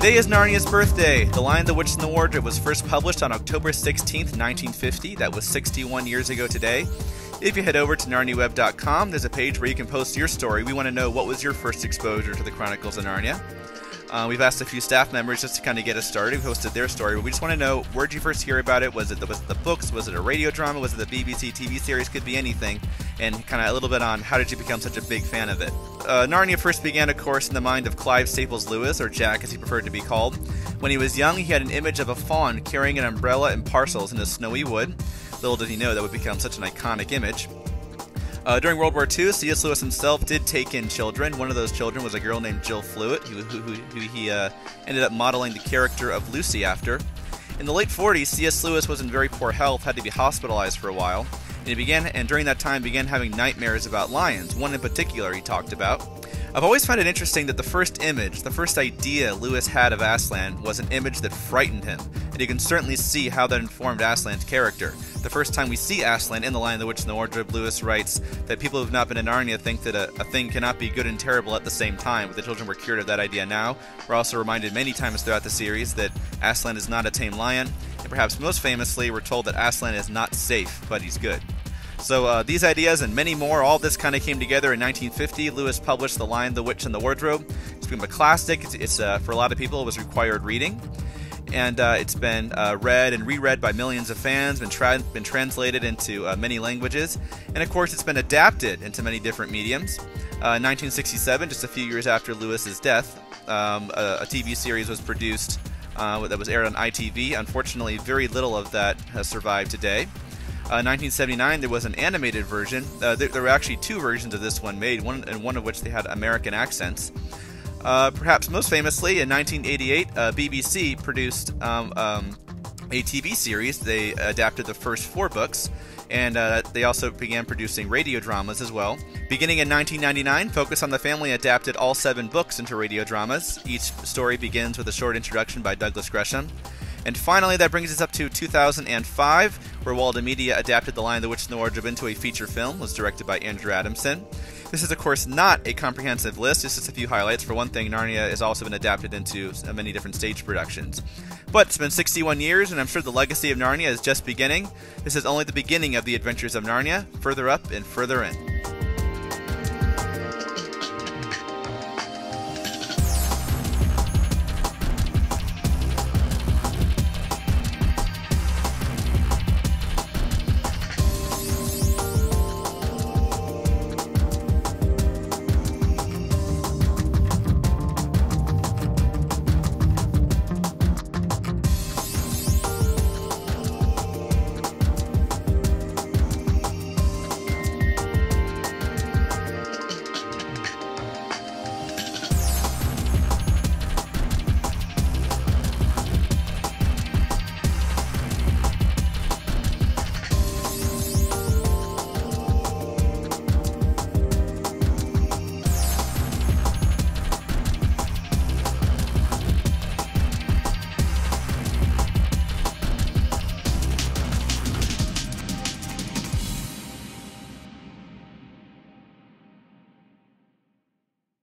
Today is Narnia's birthday. The Lion, the Witch, and the Wardrobe was first published on October 16th, 1950. That was 61 years ago today. If you head over to narniaweb.com, there's a page where you can post your story. We want to know, what was your first exposure to the Chronicles of Narnia? We've asked a few staff members just to kind of get us started, who posted their story. But we just want to know, where did you first hear about it? Was it the books? Was it a radio drama? Was it the BBC TV series? Could be anything. And kind of a little bit on, how did you become such a big fan of it? Narnia first began, of course, in the mind of Clive Staples Lewis, or Jack as he preferred to be called. When he was young, he had an image of a fawn carrying an umbrella and parcels in a snowy wood. Little did he know that would become such an iconic image. During World War II, C.S. Lewis himself did take in children. One of those children was a girl named Jill Fluitt, who he ended up modeling the character of Lucy after. In the late 40s, C.S. Lewis was in very poor health, had to be hospitalized for a while, and during that time began having nightmares about lions. One in particular he talked about. I've always found it interesting that the first idea Lewis had of Aslan was an image that frightened him, and you can certainly see how that informed Aslan's character. The first time we see Aslan in The Lion, the Witch, and the Wardrobe, Lewis writes that people who have not been in Narnia think that a thing cannot be good and terrible at the same time, but the children were cured of that idea now. We're also reminded many times throughout the series that Aslan is not a tame lion, and perhaps most famously, we're told that Aslan is not safe, but he's good. So these ideas and many more, all this kind of came together in 1950. Lewis published The Lion, the Witch, and the Wardrobe. It's become a classic. It's for a lot of people, it was required reading. And it's been read and reread by millions of fans, been translated into many languages, and of course it's been adapted into many different mediums. In 1967, just a few years after Lewis's death, a TV series was produced that was aired on ITV. Unfortunately, very little of that has survived today. 1979, there was an animated version. There were actually two versions of this one made, one of which they had American accents. Perhaps most famously, in 1988, BBC produced a TV series. They adapted the first 4 books, and they also began producing radio dramas as well. Beginning in 1999, Focus on the Family adapted all 7 books into radio dramas. Each story begins with a short introduction by Douglas Gresham. And finally, that brings us up to 2005, where Walden Media adapted The Lion, the Witch, and the Wardrobe into a feature film. It was directed by Andrew Adamson. This is, of course, not a comprehensive list, just a few highlights. For one thing, Narnia has also been adapted into many different stage productions. But it's been 61 years, and I'm sure the legacy of Narnia is just beginning. This is only the beginning of the adventures of Narnia, further up and further in.